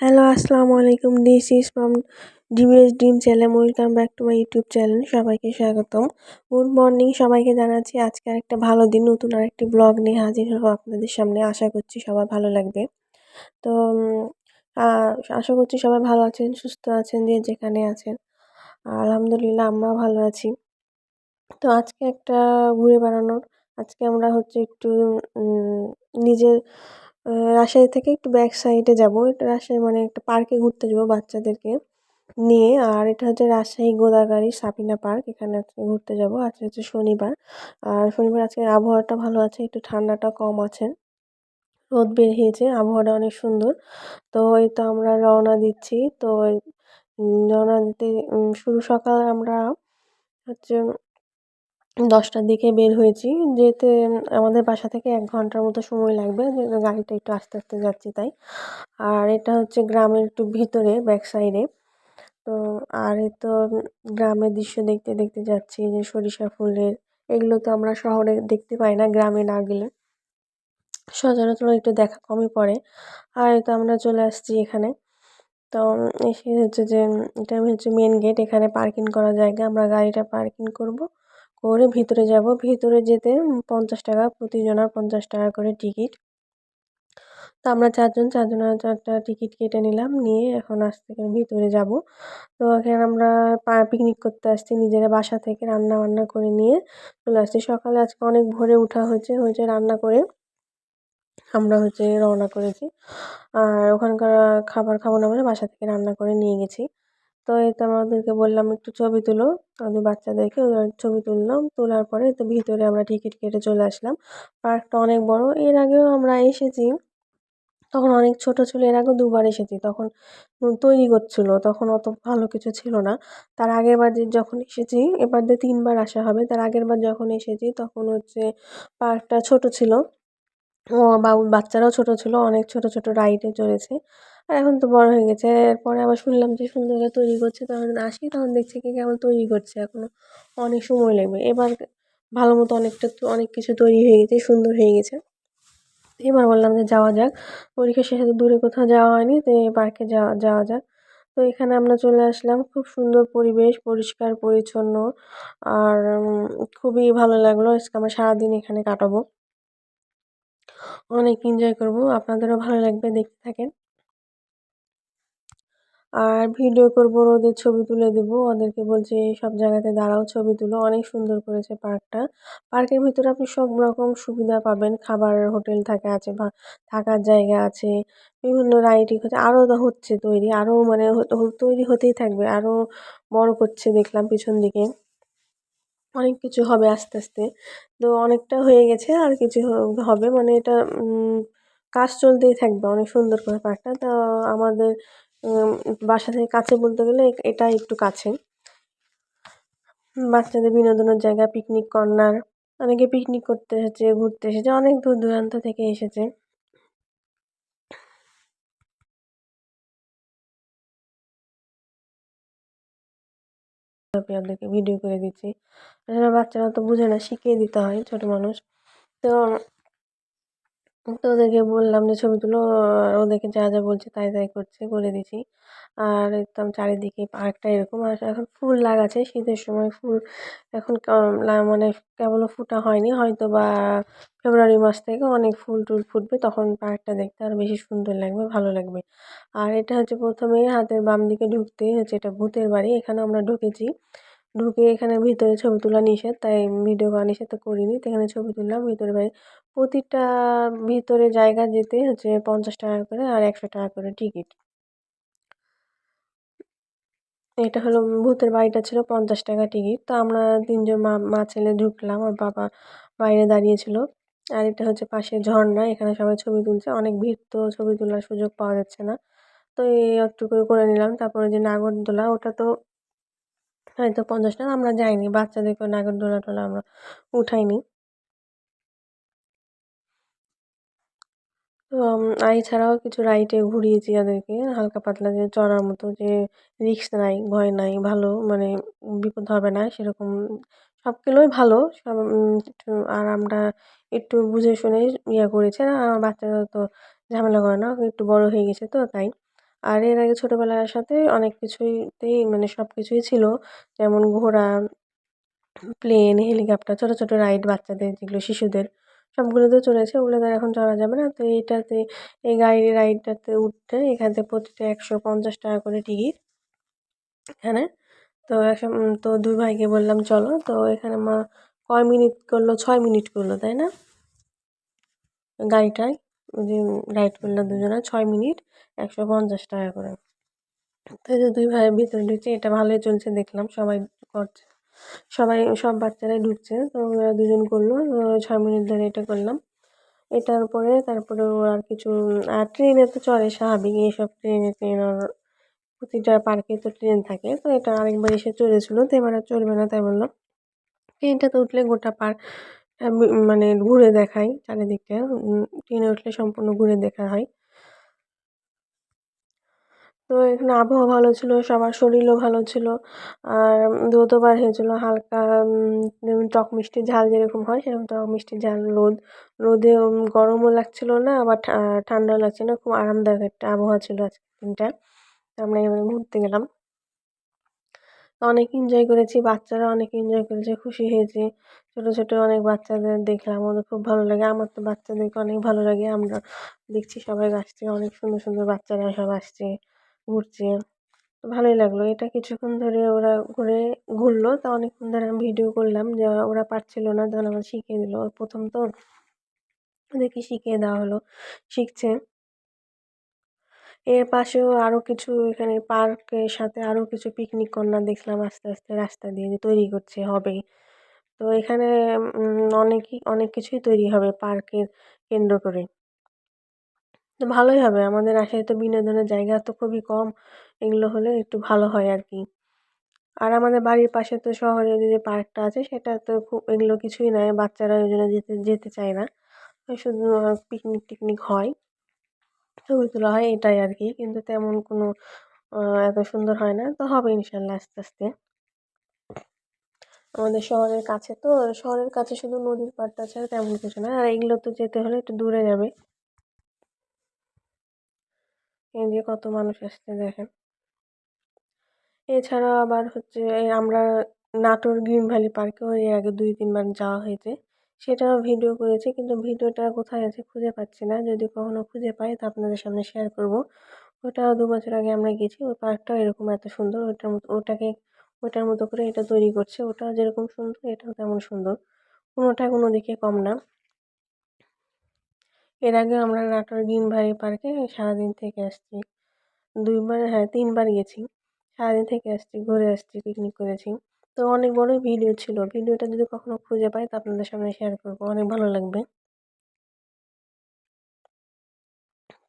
Hello, আসসালামু আলাইকুম। This is from DVS dream channel. Welcome back to my YouTube channel. সবাইকে স্বাগতম। Good morning সবাইকে জানাচ্ছি আজকে আরেকটা ভালো দিন, নতুন আরেকটি ব্লগ নিয়ে হাজির হবো আপনাদের সামনে। আশা করছি সবার ভালো লাগবে। তো আশা করছি সবাই ভালো আছেন, সুস্থ আছেন, যে যেখানে আছেন। আলহামদুলিল্লাহ আমরাও ভালো আছি। তো আজকে একটা ঘুরে বেড়ানোর, আজকে আমরা হচ্ছে একটু উম নিজের রাজশাহী থেকে একটু ব্যাক সাইডে যাবো। এটা রাজশাহী মানে একটা পার্কে ঘুরতে যাবো বাচ্চাদেরকে নিয়ে। আর এটা হচ্ছে রাজশাহী গোদাগাড়ি সাবিনা পার্ক। এখানে আজকে ঘুরতে যাবো। আজকে হচ্ছে শনিবার। আর শনিবার আজকে আবহাওয়াটা ভালো আছে, একটু ঠান্ডাটা কম আছে। রোদ বের হয়েছে, আবহাওয়াটা অনেক সুন্দর। তো এই তো আমরা রওনা দিচ্ছি। তো রওনা দিতে শুরু সকাল আমরা হচ্ছে ১০টার দিকে বের হয়েছি। যেতে আমাদের বাসা থেকে ১ ঘন্টার মতো সময় লাগবে। গাড়িটা একটু আস্তে, আস্তে যাচ্ছি তাই। আর এটা হচ্ছে গ্রামের একটু ভিতরে ব্যাক সাইডে। তো আর এই তো গ্রামের দৃশ্য দেখতে, দেখতে যাচ্ছি। যে সরিষা ফুলের, এগুলো তো আমরা শহরে দেখতে পাই না, গ্রামে না গেলে সচরাচর একটু দেখা কমই পড়ে। আর এই তো আমরা চলে আসছি এখানে। তো এসে হচ্ছে যে এটা হচ্ছে মেইন গেট। এখানে পার্কিং করার জায়গা। আমরা গাড়িটা পার্কিং করব। করে ভিতরে যাব। ভিতরে যেতে ৫০ টাকা, প্রতিজনার ৫০ টাকা করে টিকিট। তো আমরা ৪ জন, ৪ জনের ৪ টা টিকিট কেটে নিলাম। নিয়ে এখন আস্তে করে ভিতরে যাব। তো এখানে আমরা পিকনিক করতে আসছি। নিজেরা বাসা থেকে রান্না-বান্না করে নিয়ে চলে আসছি। সকালে আজকে অনেক ভোরে উঠা হয়েছে রান্না করে আমরা হচ্ছে রওনা করেছি। আর ওখানকার খাবার খাবো না বলে বাসা থেকে রান্না করে নিয়ে গেছি। তো এই তো আমাদেরকে বললাম একটু ছবি তুলো। আমাদের বাচ্চাদেরকে ওদের ছবি তুললাম। তোলার পরে তো ভিতরে আমরা টিকিট কেটে চলে আসলাম। পার্কটা অনেক বড়। এর আগেও আমরা এসেছি। তখন অনেক ছোট ছিল। এর আগেও ২ বার এসেছি। তখন তৈরি করছিল। তখন অত ভালো কিছু ছিল না। তার আগেরবার যখন এসেছি, এবার দিয়ে ৩ বার আসা হবে। তার আগেরবার যখন এসেছি তখন হচ্ছে পার্কটা ছোট ছিল। ও বাচ্চারাও ছোট ছিল। অনেক ছোট, ছোট রাইডে চড়েছে। আর এখন তো বড় হয়ে গেছে। এরপরে আবার শুনলাম যে সুন্দর করে তৈরি করছে। তখন আসি, তখন দেখছি কি কেমন তৈরি করছে। এখনো অনেক সময় লাগবে। এবার ভালো মতো অনেক কিছু তৈরি হয়ে গেছে, সুন্দর হয়ে গেছে। এবার বললাম যে যাওয়া যাক। পরীক্ষা শেষে তো দূরে কোথাও যাওয়া হয়নি। তো এই পার্কে যাওয়া যাক। তো এখানে আমরা চলে আসলাম। খুব সুন্দর পরিবেশ, পরিষ্কার পরিচ্ছন্ন। আর খুবই ভালো লাগলো। আজকে আমরা সারাদিন এখানে কাটাবো। অনেক এনজয় করব। আপনাদেরও ভালো লাগবে, দেখতে থাকেন। আর ভিডিও করব, ওদের ছবি তুলে দেব। ওদেরকে বলছি সব জায়গাতে দাঁড়াও, ছবি তুলো। অনেক সুন্দর করেছে পার্কটা। পার্কের ভিতরে আপনি সব রকম সুবিধা পাবেন। খাবারের হোটেল আছে বা থাকার জায়গা আছে। বিভিন্ন রাইডিং হচ্ছে, আরও হচ্ছে তৈরি। আরও মানে তৈরি হতেই থাকবে। আরও বড় করছে দেখলাম পিছন দিকে। অনেক কিছু হবে আস্তে, আস্তে। তো অনেকটা হয়ে গেছে, আর কিছু হবে। মানে এটা কাজ চলতেই থাকবে অনেক সুন্দর করে পার্কটা। তো আমাদের উম বাসা থেকে কাছে বলতে গেলে এটা একটু কাছে। বাচ্চাদের বিনোদনের জায়গা, পিকনিক কর্নার। অনেকে পিকনিক করতে এসেছে, ঘুরতে এসেছে। অনেক দূর দূরান্ত থেকে এসেছে। আমি আপনাদেরকে ভিডিও করে দিচ্ছি। আসলে বাচ্চারা তো বুঝে না, শিখিয়ে দিতে হয়, ছোট মানুষ। তো তো ওদেরকে বললাম যে ছবি তুলো। ওদেরকে যা, যা বলছি তাই, তাই করছে, করে দিছি। আর একদম চারিদিকে পার্কটা এরকম। আর এখন ফুল লাগাচ্ছে। শীতের সময় ফুল এখন মানে কেবলও ফুটা হয়নি। হয়তোবা ফেব্রুয়ারি মাস থেকে অনেক ফুল-টুল ফুটবে। তখন পার্কটা দেখতে আরো বেশি সুন্দর লাগবে, ভালো লাগবে। আর এটা হচ্ছে ১ম এ হাতের বাম দিকে ঢুকতেই হচ্ছে এটা ভূতের বাড়ি। এখানে আমরা ঢুকেছি। ঢুকে এখানে ভিতরে ছবি তোলা নিষেধ, তাই ভিডিও করা নিষেধ, তো করিনি। তো এখানে ছবি তুললাম ভিতরে বাড়ি। প্রতিটা ভিতরে জায়গা যেতে হচ্ছে ৫০ টাকা করে, আর ১০০ টাকা করে টিকিট। এটা হলো ভূতের বাড়িটা ছিল ৫০ টাকা টিকিট। তো আমরা ৩ জন মা ছেলে ঢুকলাম। আর বাবা বাইরে দাঁড়িয়েছিল। আর এটা হচ্ছে পাশে ঝর্ণা। এখানে সবাই ছবি তুলছে। অনেক ভিড়, তো ছবি তোলার সুযোগ পাওয়া যাচ্ছে না। তো এই একটু করে নিলাম। তারপরে যে নাগরদোলা, ওটা তো হয়তো ৫০ টাকা। আমরা যাইনি। বাচ্চাদেরকে নাগরদোলা-টোলা আমরা উঠাইনি। তো এছাড়াও কিছু রাইডে ঘুরিয়েছি ওদেরকে, হালকা পাতলা, যে চড়ার মতো, যে রিস্ক নাই, ভয় নাই, ভালো মানে বিপদ হবে না সেরকম। সবগুলোই ভালো। সব একটু, আর আমরা একটু বুঝে শুনে করেছি। আর আমার বাচ্চারা তো ঝামেলা করে না, একটু বড় হয়ে গেছে তো তাই। আর এর আগে ছোটবেলায় আসাতে অনেক কিছুইতেই মানে সবকিছুই ছিল। যেমন ঘোড়া, প্লেন, হেলিকপ্টার, ছোট, ছোট রাইড বাচ্চাদের যেগুলো শিশুদের সবগুলোতে চড়েছে। ওগুলোতে আর এখন চড়া যাবে না। তো এইটাতে এই রাইডটাতে উঠতে এখান থেকে প্রতিটা ৳১৫০ করে টিকিট এখানে। তো ২ ভাইকে বললাম চলো। তো এখানে কয় মিনিট করলো? ৬ মিনিট করলো, তাই না? গাড়িটায় ওই যে রাইড করলাম দুজনে ৬ মিনিট ৳১৫০ করে। তো এই যে ২ ভাইয়ের ভিতরে ঢুকছে, এটা ভালোই চলছে দেখলাম। সবাই করছে। সব বাচ্চারাই ঢুকছে। তো ওরা দুজন করলো। ৬ মিনিট ধরে এটা করলাম। এটার পরে তারপরে ও আর কিছু ট্রেনে তো চড়ে স্বাভাবিক। এইসব ট্রেন ওর প্রতিটা পার্কে তো ট্রেন থাকে। তো এটা আরেকবার এসে চড়েছিল। তো এবার আর চড়বে না তাই বললাম। ট্রেনটাতে উঠলে গোটা পার্ক মানে ঘুরে দেখায় চারিদিকটা। ট্রেনে উঠলে সম্পূর্ণ ঘুরে দেখা হয়। তো এখানে আবহাওয়া ভালো ছিল, সবার শরীরও ভালো ছিল। আর রোদও বার হয়েছিল হালকা, যেমন টক মিষ্টি ঝাল যেরকম হয় সেরকম টক মিষ্টি ঝাল রোদে গরমও লাগছিল না, আবার ঠান্ডাও লাগছে না। খুব আরামদায়ক একটা আবহাওয়া ছিল আজকের দিনটা। তো আমরা এবারে ঘুরতে গেলাম। অনেক এনজয় করেছি, বাচ্চারা অনেক এনজয় করেছে, খুশি হয়েছে। ছোট, ছোট অনেক বাচ্চাদের দেখলাম, ওদের খুব ভালো লাগে। আমার তো বাচ্চাদেরকে অনেক ভালো লাগে। আমরা দেখছি সবাই আসছে, অনেক সুন্দর, সুন্দর বাচ্চারা সব আসছে, ঘুরছে। তো ভালোই লাগলো। এটা কিছুক্ষণ ধরে ওরা ঘুরলো। তো অনেকক্ষণ ধরে আমি ভিডিও করলাম যে ওরা পারছিল না, তখন আমার শিখিয়ে দিল। ১ম তো ওদেরকে শিখিয়ে দেওয়া হলো, শিখছে। এর পাশেও আরও কিছু এখানে পার্কের সাথে আরও কিছু পিকনিক কর্নার দেখলাম আস্তে, আস্তে রাস্তা দিয়ে যে তৈরি করছে, হবে। তো এখানে অনেক কিছুই তৈরি হবে পার্কের কেন্দ্র করে। তো ভালোই হবে। আমাদের আশায় তো বিনোদনের জায়গা তো খুবই কম। এগুলো হলে একটু ভালো হয় আরকি। আর আমাদের বাড়ির পাশে তো শহরে যে পার্কটা আছে সেটা তো খুব এগুলো কিছুই নাই। বাচ্চারা ওইজন্য যেতে চায় না। শুধু পিকনিক-টিকনিক হয়, ছবি তোলা হয় এটাই আরকি। কিন্তু তেমন কোনো আ এত সুন্দর হয় না। তো হবে ইনশাআল্লাহ আস্তে, আস্তে। আমাদের শহরের কাছে শুধু নদীর পাড়টা ছাড়া তেমন কিছু না। আর এগুলো তো যেতে হলে একটু দূরে যাবে। এই যে কত মানুষ আসছে দেখেন। এছাড়া আবার হচ্ছে আমরা নাটোর গ্রিন ভ্যালি পার্কেও এর আগে ২-৩ বার যাওয়া হয়েছে। সেটাও ভিডিও করেছি, কিন্তু ভিডিওটা কোথায় আছে খুঁজে পাচ্ছি না। যদি কখনো খুঁজে পাই তো আপনাদের সামনে শেয়ার করব। ওটা ২ বছর আগে আমরা গেছি। ওই পার্কটাও এরকম এত সুন্দর। ওটার মতো করে এটা তৈরি করছে। ওটাও যেরকম সুন্দর এটাও তেমন সুন্দর। কোনোটা কোনো দিকে কম না। এর আগে আমরা নাটোর গ্রিন ভ্যালি পার্কে সারাদিন থেকে আসছি। ২ বার, হ্যাঁ ৩ বার গেছি। সারাদিন থেকে আসছি, ঘুরে আসছি, পিকনিক করেছি। তো অনেক বড়ই ভিডিও ছিল। ভিডিওটা যদি কখনো খুঁজে পাই তো আপনাদের সামনে শেয়ার করব। অনেক ভালো লাগবে।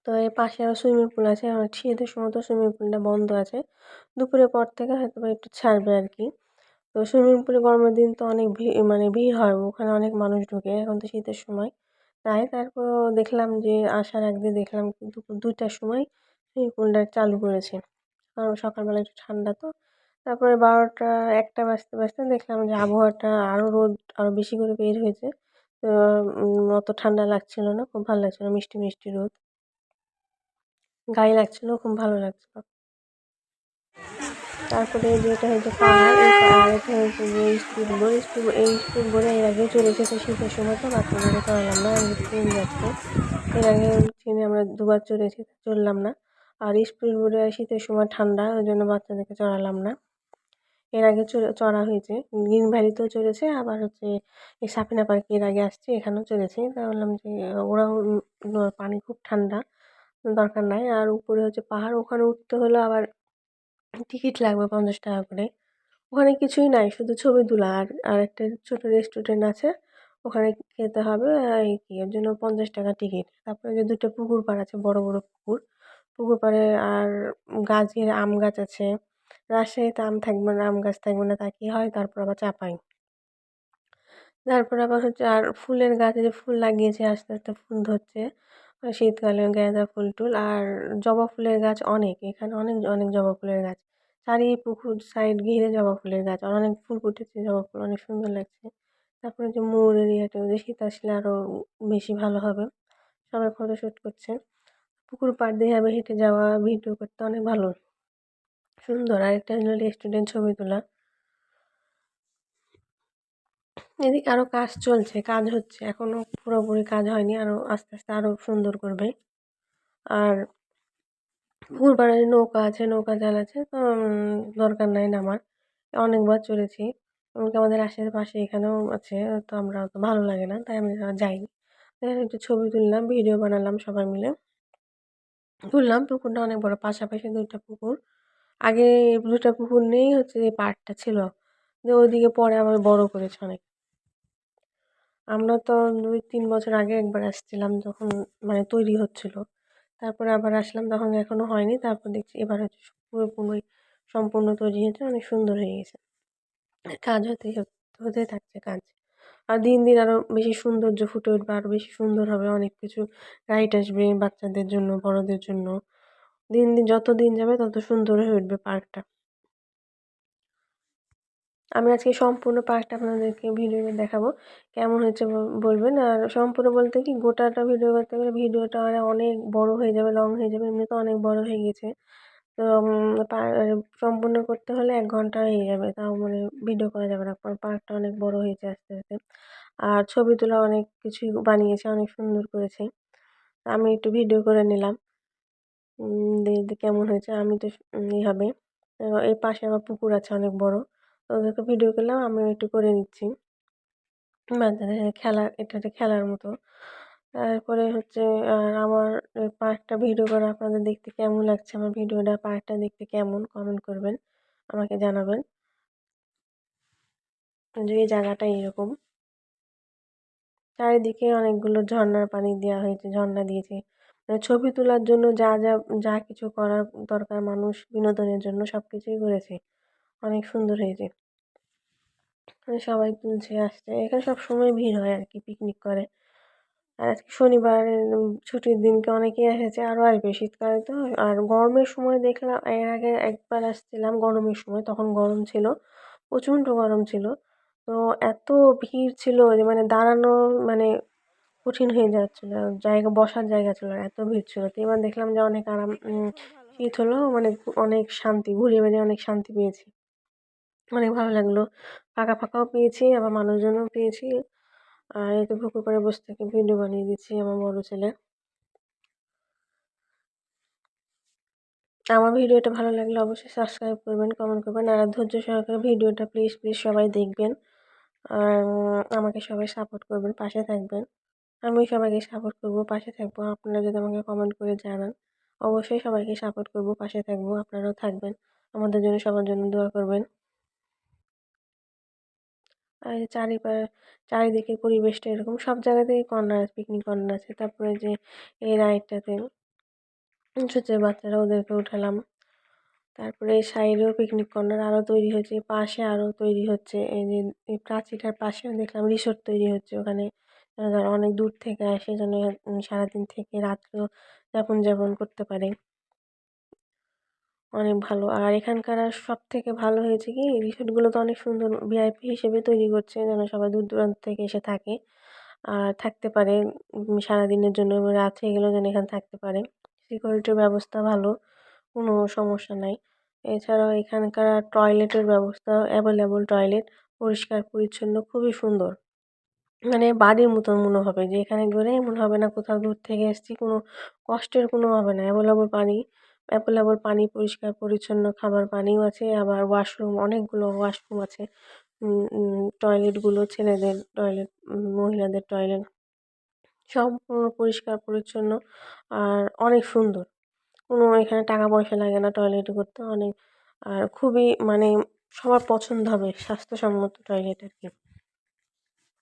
তো এর পাশে আরও সুইমিং পুল আছে। আর শীতের সময় তো সুইমিং পুলটা বন্ধ আছে। দুপুরের পর থেকে হয়তোবা একটু ছাড়বে আরকি। তো সুইমিং পুলে গরমের দিন তো অনেক মানে ভিড় হয়। ওখানে অনেক মানুষ ঢোকে। এখন তো শীতের সময়। তাই তারপরেও দেখলাম যে আসার একদিন দেখলাম দুপুর ২ টার সময় সুইমিং পুলটা চালু করেছে। কারণ সকালবেলা একটু ঠান্ডা তো। তারপরে ১২টা ১টা বাজতে দেখলাম যে আবহাওয়াটা রোদ আরও বেশি করে বের হয়েছে। তো অত ঠান্ডা লাগছিল না। খুব ভালো লাগছিল। মিষ্টি, মিষ্টি রোদ। গায়ে লাগছিল, খুব ভালো লাগছিল। তারপরে যেটা হচ্ছে পাহাড়, আর এটা হচ্ছে যে স্পিড বোট। এই স্পিড বোটে এর আগেও চড়েছি। তো শীতের সময় তো বাচ্চাদেরকে চড়ালাম না। ট্রেন যাচ্ছে। এর আগে ট্রেনে আমরা ২ বার চড়েছি, চড়লাম না। আর স্পিড বোটে শীতের সময় ঠান্ডা, ওইজন্য বাচ্চাদেরকে চড়ালাম না। এর আগে চড়া হয়েছে। গ্রিন ভ্যালিতেও চড়েছে, আবার হচ্ছে এই সাফিনা পার্কে এর আগে আসছি, এখানেও চড়েছি। তাই বললাম যে ওরাও পানি খুব ঠান্ডা, দরকার নাই। আর উপরে হচ্ছে পাহাড়, ওখানে উঠতে হলে আবার টিকিট লাগবে ৳৫০ করে। ওখানে কিছুই নাই, শুধু ছবি তোলা। আর একটা ছোট রেস্টুরেন্ট আছে, ওখানে খেতে হবে। এই কি এর জন্য ৳৫০ টিকিট। তারপরে যে ২ টা পুকুর পাড় আছে, বড়, বড় পুকুর। পুকুর পাড়ে আর আম গাছ আছে। রাজশাহীতে আম থাকবে না, আম গাছ থাকবে না তা কি হয়? তারপর আবার চাপাই। তারপর আবার হচ্ছে আর ফুলের গাছে যে ফুল লাগিয়েছে আস্তে, আস্তে ফুল ধরছে। শীতকালে গাঁদা ফুল-টুল আর জবা ফুলের গাছ অনেক। এখানে অনেক, অনেক জবা ফুলের গাছ। পুকুর সাইড ঘিরে জবা ফুলের গাছ। আর অনেক ফুল ফুটেছে, জবা ফুল অনেক সুন্দর লাগছে। তারপরে যে মোর এরিয়াটা, ওই যে শীত আসলে আরও বেশি ভালো হবে। সবাই ফটোশুট করছে। পুকুর পাড় দিয়ে এভাবে হেঁটে যাওয়া, ভিডিও করতে অনেক ভালো, সুন্দর। আরেকটা হলো রেস্টুরেন্ট ছবি তোলা। এদিকে আরও কাজ চলছে, কাজ হচ্ছে, এখনও পুরোপুরি কাজ হয়নি, আরও আস্তে আস্তে আরও সুন্দর করবে। আর পুকুর পাড়ে নৌকা আছে, নৌকা চালাচ্ছে, তো দরকার নাই নামার, অনেকবার চড়েছি। এমনকি আমাদের আশেপাশে এখানেও আছে, তো আমরা অত ভালো লাগে না, তাই আমি যাইনি। এখানে একটু ছবি তুললাম, ভিডিও বানালাম সবাই মিলে, তুললাম। পুকুরটা অনেক বড়, পাশাপাশি 2টা পুকুর। আগে 2টা পুকুর নিয়েই হচ্ছে যে পাড়টা ছিল, যে ওইদিকে পরে আবার বড় করেছে অনেক। আমরা তো 2-3 বছর আগে একবার আসছিলাম, যখন মানে তৈরি হচ্ছিল। তারপরে আবার আসলাম, তখন এখনো হয়নি। তারপর দেখছি এবার হচ্ছে পুরোপুরি সম্পূর্ণ তৈরি হয়েছে, অনেক সুন্দর হয়ে গেছে। কাজ হতে থাকছে কাজ। আর দিন দিন আরও বেশি সৌন্দর্য ফুটে উঠবে, আরও বেশি সুন্দর হবে। অনেক কিছু রাইড আসবে বাচ্চাদের জন্য, বড়দের জন্য। দিন দিন যত দিন যাবে তত সুন্দর হয়ে উঠবে পার্কটা। আমি আজকে সম্পূর্ণ পার্কটা আপনাদেরকে ভিডিওতে দেখাবো, কেমন হয়েছে বলবেন। আর সম্পূর্ণ বলতে কি, গোটাটা ভিডিও করতে গেলে ভিডিওটা অনেক বড় হয়ে যাবে, লং হয়ে যাবে, এমনিতে অনেক বড় হয়ে গেছে। তো সম্পূর্ণ করতে হলে 1 ঘন্টা হয়ে যাবে, তাও মানে ভিডিও করা যাবে না, কারণ পার্কটা অনেক বড় হয়েছে আস্তে আস্তে। আর ছবি তোলা অনেক কিছুই বানিয়েছে, অনেক সুন্দর করেছে। আমি একটু ভিডিও করে নিলাম, দেখি কেমন হয়েছে। আমি তো হবে। এর পাশে আবার পুকুর আছে অনেক বড়, তো ওদেরকে ভিডিও করলাম, আমিও একটু করে নিচ্ছি। বাচ্চাদের খেলা, এটা হচ্ছে খেলার মতো। তারপরে হচ্ছে আমার পার্কটা ভিডিও করা আপনাদের দেখতে কেমন লাগছে, আমার ভিডিওটা পার্কটা দেখতে কেমন, কমেন্ট করবেন, আমাকে জানাবেন। যে এই জায়গাটা এরকম, চারিদিকে অনেকগুলো ঝর্ণার পানি দেওয়া হয়েছে, ঝর্ণা দিয়েছে। মানে ছবি তোলার জন্য যা যা যা কিছু করার দরকার মানুষ বিনোদনের জন্য সব কিছুই করেছে, অনেক সুন্দর হয়েছে। মানে সবাই তুলছে, আসছে, এখানে সব সময় ভিড় হয় আর কি, পিকনিক করে। আর আজকে শনিবার, ছুটির দিনকে অনেকেই এসেছে, আরও আসবে শীতকালে তো। আর গরমের সময় দেখলাম, এর আগে একবার আসছিলাম গরমের সময়, তখন গরম ছিল, প্রচণ্ড গরম ছিল। তো এত ভিড় ছিল যে মানে দাঁড়ানো মানে কঠিন হয়ে যাচ্ছিল, জায়গা বসার জায়গা ছিল না, এত ভিড় ছিল। তো এবার দেখলাম যে অনেক আরাম, শীত হলো, মানে অনেক শান্তি, ঘুরে বেড়ে অনেক শান্তি পেয়েছি, অনেক ভালো লাগলো। ফাঁকা ফাঁকাও পেয়েছি, আবার মানুষজনও পেয়েছি। আর এই তো পুকুর পাড়ে বসে থেকে ভিডিও বানিয়ে দিচ্ছি আমার বড় ছেলে। আমার ভিডিওটা ভালো লাগলে অবশ্যই সাবস্ক্রাইব করবেন, কমেন্ট করবেন, আর ধৈর্য সহকারে ভিডিওটা প্লিজ প্লিজ সবাই দেখবেন। আর আমাকে সবাই সাপোর্ট করবেন, পাশে থাকবেন। আমি সবাইকে সাপোর্ট করব, পাশে থাকবো। আপনারা যদি আমাকে কমেন্ট করে জানান, অবশ্যই সবাইকে সাপোর্ট করব, পাশে থাকবো। আপনারাও থাকবেন, আমাদের জন্য, সবার জন্য দোয়া করবেন। আর এই চারিদিকের পরিবেশটা এরকম, সব জায়গাতেই কর্নার আছে, পিকনিক কর্নার আছে। তারপরে যে এই রাইডটাতে ছোটো বাচ্চারা, ওদেরকে উঠালাম। তারপরে এই সাইডেও পিকনিক কর্নার আরও তৈরি হয়েছে, পাশে আরও তৈরি হচ্ছে। এই যে এই প্রাচীরটার পাশেও দেখলাম রিসোর্ট তৈরি হচ্ছে, ওখানে যারা অনেক দূর থেকে আসে যেন সারাদিন থেকে রাত্রেও যাপন করতে পারে, অনেক ভালো। আর এখানকার সবথেকে ভালো হয়েছে কি, রিসোর্টগুলো তো অনেক সুন্দর ভিআইপি হিসেবে তৈরি করছে, যেন সবাই দূর দূরান্ত থেকে এসে থাকে আর থাকতে পারে সারাদিনের জন্য, এবং রাত্রে গেলেও যেন এখানে থাকতে পারে। সিকিউরিটির ব্যবস্থা ভালো, কোনো সমস্যা নাই। এছাড়াও এখানকার টয়লেটের ব্যবস্থা, অ্যাভেলেবল টয়লেট, পরিষ্কার পরিচ্ছন্ন, খুবই সুন্দর। মানে বাড়ির মতন মনে হবে, যে এখানে গেলেই মনে হবে না কোথাও দূর থেকে এসেছি, কোনো কষ্টের কোনো হবে না। অ্যাভেলেবল পানি, পরিষ্কার পরিচ্ছন্ন খাবার পানিও আছে, আবার ওয়াশরুম, অনেকগুলো ওয়াশরুম আছে। টয়লেটগুলো, ছেলেদের টয়লেট, মহিলাদের টয়লেট, সম্পূর্ণ পরিষ্কার পরিচ্ছন্ন আর অনেক সুন্দর। কোনো এখানে টাকা পয়সা লাগে না টয়লেটে করতে, অনেক। আর খুবই মানে সবার পছন্দ হবে, স্বাস্থ্যসম্মত টয়লেট আর কি।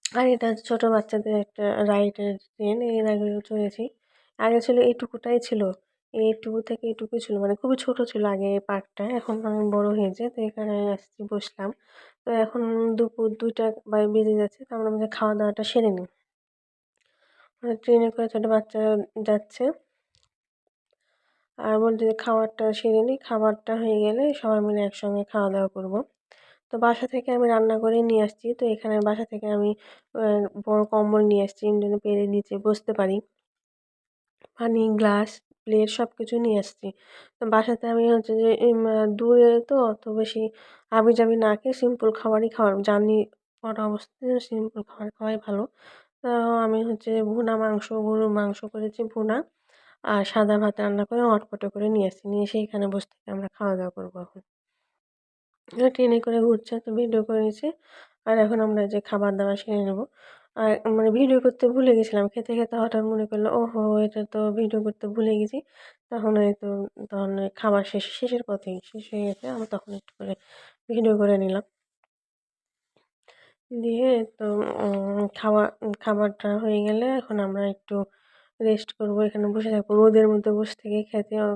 আর এটা ছোটো বাচ্চাদের একটা রাইডের ট্রেন, এর আগেও চড়েছি। আগে ছিল এইটুকুটাই ছিল, এইটুকু থেকে এইটুকুই ছিল, মানে খুবই ছোট ছিল আগে এই পার্কটা, এখন অনেক বড় হয়েছে। তো এখানে আসছি, বসলাম। তো এখন দুপুর 2টা বেজে যাচ্ছে, তো আমরা আমাদের খাওয়া দাওয়াটা সেরে নিই। ট্রেনে করে ছোটো বাচ্চারা যাচ্ছে, আর বলছে যে খাবারটা সেরে নিই, খাবারটা হয়ে গেলে সবাই মিলে একসঙ্গে খাওয়া দাওয়া করবো। তো বাসা থেকে আমি রান্না করে নিয়ে আসছি, তো এখানে বাসা থেকে আমি বড় কম্বল নিয়ে আসছি, যেন পেরে নিচে বসতে পারি। পানি, গ্লাস, প্লেট সব কিছু নিয়ে এসেছি। তো বাসাতে আমি হচ্ছে যে দূরে তো অত বেশি হাবিজাবি না খেয়ে সিম্পল খাবারই খাওয়ার জার্নি করা অবস্থায় সিম্পল খাবার খাওয়াই ভালো। তো আমি হচ্ছে ভুনা মাংস, গরুর মাংস করেছি ভুনা আর সাদা ভাত রান্না করে হটপটে করে নিয়ে এসেছি। নিয়ে এসে এখানে বসে থেকে আমরা খাওয়া-দাওয়া করবো এখন। ট্রেনে করে ঘুরছে তো ভিডিও করে নিয়েছি। আর এখন আমরা যে খাবার-দাবার সেরে নেব। আর মানে ভিডিও করতে ভুলে গেছিলাম। খেতে, খেতে হঠাৎ মনে পড়লো, ওহো! এটা তো ভিডিও করতে ভুলে গেছি। তখন এই তো তখন ওই খাবার শেষের পথেই শেষ হয়ে গেছে। আমি তখন একটু করে ভিডিও করে নিলাম। দিয়ে তো খাবারটা হয়ে গেলে এখন আমরা একটু রেস্ট করবো। এখানে বসে থাকবো। রোদের মধ্যে বসে থেকে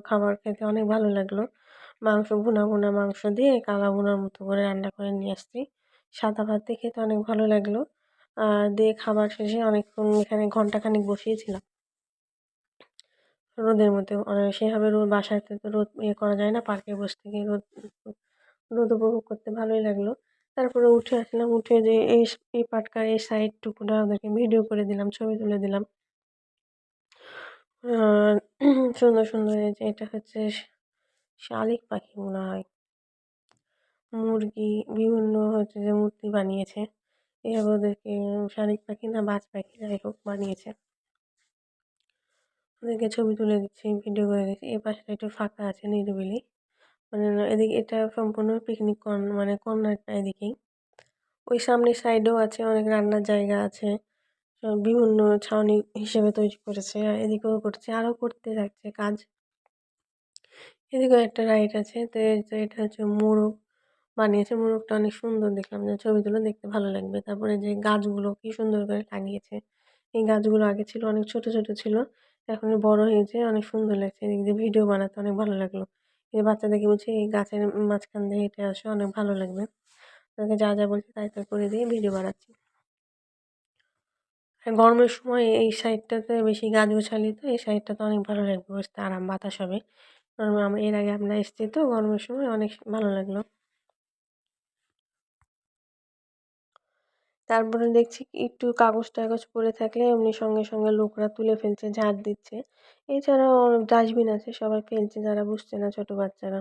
খাবার খেতে অনেক ভালো লাগলো। মাংস ভুনা, ভুনা মাংস দিয়ে কালা ভুনার মতো করে রান্না করে নিয়ে আসছি। সাদা ভাত দিয়ে খেতে অনেক ভালো লাগলো। দিয়ে খাবার শেষে অনেকক্ষণ এখানে ঘন্টাখানেক বসিয়েছিলাম। রোদের মধ্যে সেভাবে বাসাতে তো রোদ করা যায় না। পার্কে বসে থেকে রোদ উপভোগ করতে ভালোই লাগলো। তারপরে উঠে আসলাম। উঠে যে এই পাটকার এই সাইডটুকুটা ওদেরকে ভিডিও করে দিলাম, ছবি তুলে দিলাম। আ সুন্দর, সুন্দর এই যে এটা হচ্ছে শালিক পাখি মনে হয়। মুরগি বিভিন্ন হচ্ছে যে মূর্তি বানিয়েছে। এভাবে ওদেরকে শালিক পাখি না বাজ পাখি যাই হোক বানিয়েছে। ওদেরকে ছবি তুলে দিচ্ছি, ভিডিও করে দিচ্ছি। এই পাশটা একটু ফাঁকা আছে নিরিবিলি। মানে এদিকে এটা সম্পূর্ণ পিকনিক মানে কর্নারটা এদিকেই। ওই সামনের সাইডেও আছে অনেক রান্নার জায়গা আছে। বিভিন্ন ছাউনি হিসেবে তৈরি করেছে। আর এদিকেও করছে, আরও করতে থাকছে কাজ। এদিকেও একটা রাইড আছে। তো এটা হচ্ছে মোরগ বানিয়েছে। মোরগটা অনেক সুন্দর দেখলাম যে ছবি তুলে দেখতে ভালো লাগবে। তারপরে যে গাছগুলো কি সুন্দর করে লাগিয়েছে। এই গাছগুলো আগে ছিল অনেক ছোট, ছোট ছিল। এখন বড় হয়েছে অনেক সুন্দর লাগছে। এদিক দিয়ে ভিডিও বানাতে অনেক ভালো লাগলো। এই বাচ্চাদেরকে বলছি এই গাছের মাঝখান দিয়ে হেঁটে আসো অনেক ভালো লাগবে। তাদেরকে যা, যা বলছি তাই, তাই করে দিয়ে ভিডিও বানাচ্ছি। আর গরমের সময় এই সাইডটাতে বেশি গাছ-গাছালি তো এই সাইডটাতে অনেক ভালো লাগবে বসতে আরাম বাতাস হবে। কারণ এর আগে আমরা এসেছি তো গরমের সময় অনেক ভালো লাগলো। তারপরে দেখছি কি একটু কাগজ-টাগজ পড়ে থাকলে এমনি সঙ্গে, সঙ্গে লোকরা তুলে ফেলছে, ঝাড় দিচ্ছে। এছাড়াও ডাস্টবিন আছে সবাই ফেলছে যারা বুঝছে না ছোট বাচ্চারা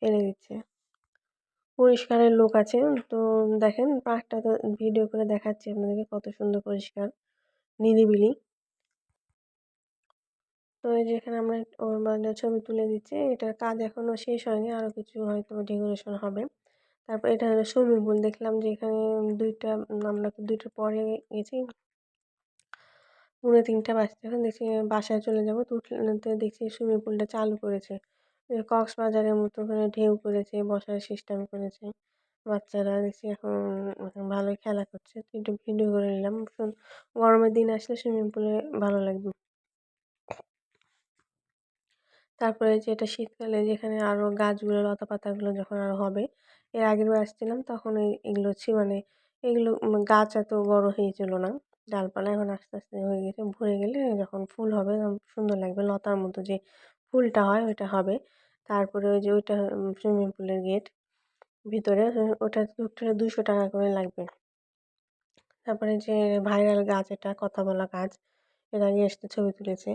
ফেলে দিচ্ছে। পরিষ্কারের লোক আছে তো দেখেন পার্কটা তো ভিডিও করে দেখাচ্ছি আপনাদেরকে কত সুন্দর পরিষ্কার, নিরিবিলি। তো এই যে এখানে আমরা ওর মানে ছবি তুলে দিচ্ছি। এটার কাজ এখনো শেষ হয়নি। আরো কিছু হয়তো ডেকোরেশন হবে। তারপর এটা হলো সুইমিং পুল। দেখলাম যে এখানে ২ টা আমরা তো ২ টার পরে গেছি। ৩:৩০ বাজছে। এখন দেখছি বাসায় চলে যাবো। তো উঠতে দেখছি সুইমিং পুলটা চালু করেছে। কক্সবাজারের মতো করে ঢেউ করেছে, বসার সিস্টেম করেছে। বাচ্চারা দেখছি এখন ভালোই খেলা করছে। তো একটু ভিডিও করে নিলাম। গরমের দিন আসলে সুইমিং পুলে ভালো লাগবে। তারপরে যে এটা শীতকালে যেখানে আরো গাছগুলো লতাপাতাগুলো যখন আরো হবে। এর আগেরবার আসছিলাম তখন এগুলো মানে এগুলো গাছ এত বড় হয়েছিল না। ডালপালা এখন আস্তে, আস্তে হয়ে গেছে। ভরে গেলে যখন ফুল হবে তখন সুন্দর লাগবে। লতার মতো যে ফুলটা হয় ওইটা হবে। তারপরে ওই যে ওইটা সুইমিং পুলের গেট ভিতরে ওটা ঢুকতে ৳২০০ করে লাগবে। তারপরে যে ভাইরাল গাছ এটা কথা বলা গাছ। এর আগে এসে ছবি তুলেছে।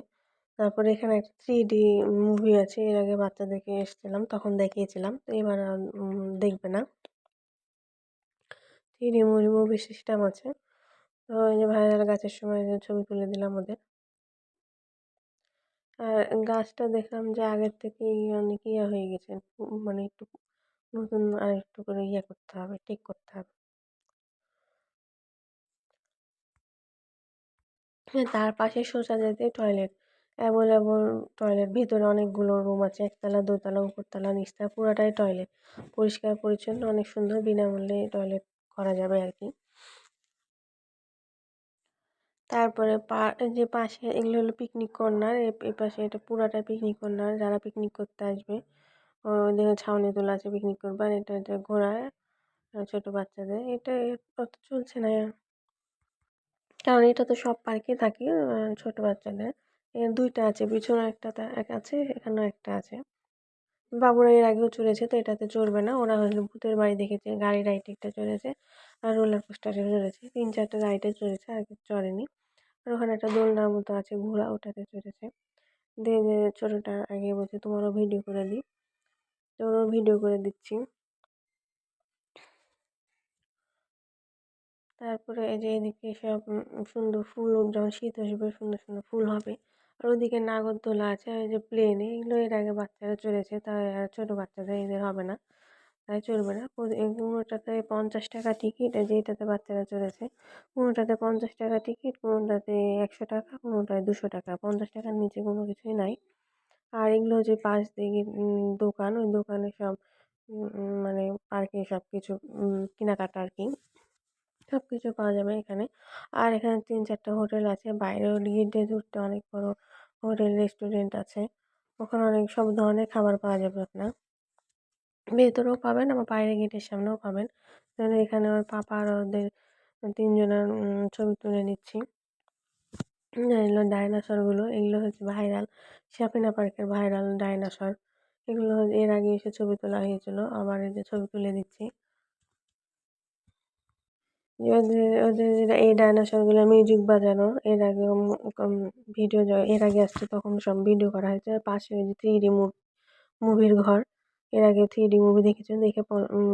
তারপরে এখানে একটা 3D মুভি আছে। এর আগে বাচ্চাদেরকে এসেছিলাম তখন দেখিয়েছিলাম। তো এবার আর দেখবে না। 3D মুভি সিস্টেম আছে। তো এই যে ভাইরাল গাছের সময় যে ছবি তুলে দিলাম ওদের। আর গাছটা দেখলাম যে আগের থেকেই অনেক হয়ে গেছে। মানে একটু নতুন আরেকটু করে করতে হবে, ঠিক করতে হবে। হ্যাঁ, তার পাশে সোজা যেতেই টয়লেট। Available toilet. ভিতরে অনেকগুলো রুম আছে। একতলা, দোতলা, উপরতলা, নিচতলা পুরাটাই টয়লেট। পরিষ্কার পরিচ্ছন্ন অনেক সুন্দর বিনামূল্যে টয়লেট করা যাবে আরকি। তারপরে এই যে পাশে এগুলো হলো পিকনিক কর্নার। এপাশে এটা পুরাটাই পিকনিক কর্নার। যারা পিকনিক করতে আসবে ওদের ছাউনি তোলা আছে পিকনিক করবে। আর এটা ঘোরার ছোট বাচ্চাদের। এটা অত চলছে না। কারণ এটা তো সব পার্কে থাকে ছোট বাচ্চাদের। ২ টা আছে। পিছনে একটা আছে, এখানেও একটা আছে। বাবুরা এর আগেও চড়েছে তো এটাতে চড়বে না। ওরা হলো ভূতের বাড়ি দেখেছে, গাড়ি রাইডে একটা চড়েছে আর রোলার কোস্টারে চড়েছে। ৩-৪ টা রাইডে চড়েছে, আর কিছু চড়েনি। আর ওখানে একটা দোলনার মতো আছে ঘোড়া ওটাতে চড়েছে। দিয়ে যে ছোটোটা আগে বলছে তোমারও ভিডিও করে দিই, তো ওরও ভিডিও করে দিচ্ছি। তারপরে এই যে এদিকে সব সুন্দর ফুল যখন শীত আসবে সুন্দর সুন্দর ফুল হবে। আর ওদিকে নাগরদোলা আছে ওই যে প্লেনে, এগুলো এর আগে বাচ্চারা চড়েছে, তাই আর ছোটো বাচ্চাদের এদের হবে না, তাই চলবে না। কোনোটাতে 50 টাকা টিকিট, যেটাতে বাচ্চারা চড়েছে কোনোটাতে 50 টাকা টিকিট, কোনোটাতে 100 টাকা, কোনোটায় 200 টাকা, 50 টাকার নিচে কোনো কিছুই নাই। আর এগুলো হচ্ছে পাশ দিকে দোকান, ওই দোকানে সব মানে পার্কে সব কিছু কেনাকাটা আর কি সব কিছু পাওয়া যাবে এখানে। আর এখানে 3-4টা হোটেল আছে, বাইরেও গেটে ঢুকতে অনেক বড় হোটেল রেস্টুরেন্ট আছে, ওখানে অনেক সব ধরনের খাবার পাওয়া যাবে আপনার। ভেতরেও পাবেন আবার বাইরে গেটের সামনেও পাবেন। তাহলে এখানে আমার পাপা আর ওদের 3 জনের ছবি তুলে নিচ্ছি। এগুলো ডাইনোসরগুলো, এগুলো হচ্ছে ভাইরাল সাপিনা পার্কের ভাইরাল ডাইনোসর। এগুলো এর আগে এসে ছবি তোলা হয়েছিল, আবার এই যে ছবি তুলে দিচ্ছি। ওদের ওদের এই ডাইনোসরগুলো মিউজিক বাজানো এর আগে ভিডিও এর আগে আসছে তখন সব ভিডিও করা হয়েছে। পাশে ওই যে 3D মুভির ঘর, এর আগে 3D মুভি দেখেছি, দেখে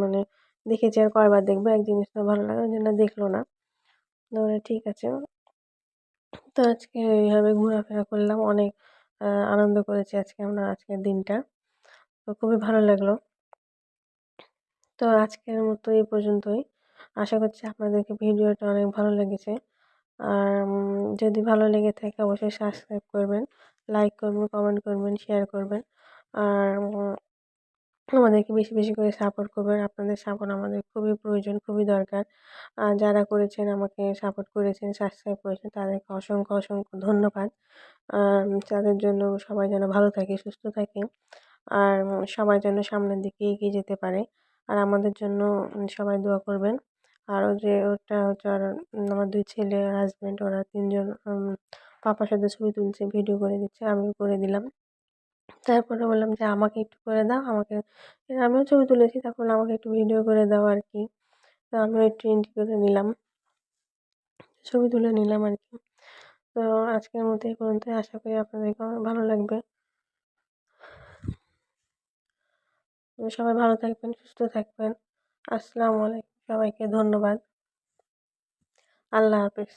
মানে দেখেছি আর কয়বার দেখবো, এক জিনিসটা ভালো লাগে ওই জন্য দেখলো না। তারপরে ঠিক আছে, তো আজকে এইভাবে ঘোরাফেরা করলাম, অনেক আনন্দ করেছি আজকে আমরা আজকের দিনটা, তো খুবই ভালো লাগলো। তো আজকের মতো এই পর্যন্তই। আশা করছি আপনাদেরকে ভিডিওটা অনেক ভালো লেগেছে। আর যদি ভালো লেগে থাকে অবশ্যই সাবস্ক্রাইব করবেন, লাইক করবেন, কমেন্ট করবেন, শেয়ার করবেন। আর আমাদেরকে বেশি বেশি করে সাপোর্ট করবেন। আপনাদের সাপোর্ট আমাদের খুবই প্রয়োজন, খুবই দরকার। যারা করেছেন আমাকে সাপোর্ট করেছেন, সাবস্ক্রাইব করেছেন তাদেরকে অসংখ্য অসংখ্য ধন্যবাদ। তাদের জন্য সবাই যেন ভালো থাকে, সুস্থ থাকে। আর সবাই যেন সামনের দিকে এগিয়ে যেতে পারে। আর আমাদের জন্য সবাই দোয়া করবেন। আরও যে ওটা হচ্ছে আর আমার 2 ছেলে আর হাসব্যান্ড ওরা 3 জন পাপার সাথে ছবি তুলছে, ভিডিও করে দিচ্ছে, আমিও করে দিলাম। তারপরে বললাম যে আমাকে একটু করে দাও, আমাকে আমিও ছবি তুলেছি, তারপর বললাম আমাকে একটু ভিডিও করে দাও আর কি। তো আমিও একটু এডিট করে নিলাম, ছবি তুলে নিলাম আর কি। তো আজকের মতো এই পর্যন্তই, আশা করি আপনাদেরকেও ভালো লাগবে। সবাই ভালো থাকবেন, সুস্থ থাকবেন। আসসালামু আলাইকুম, সবাইকে ধন্যবাদ। আল্লাহ হাফেজ।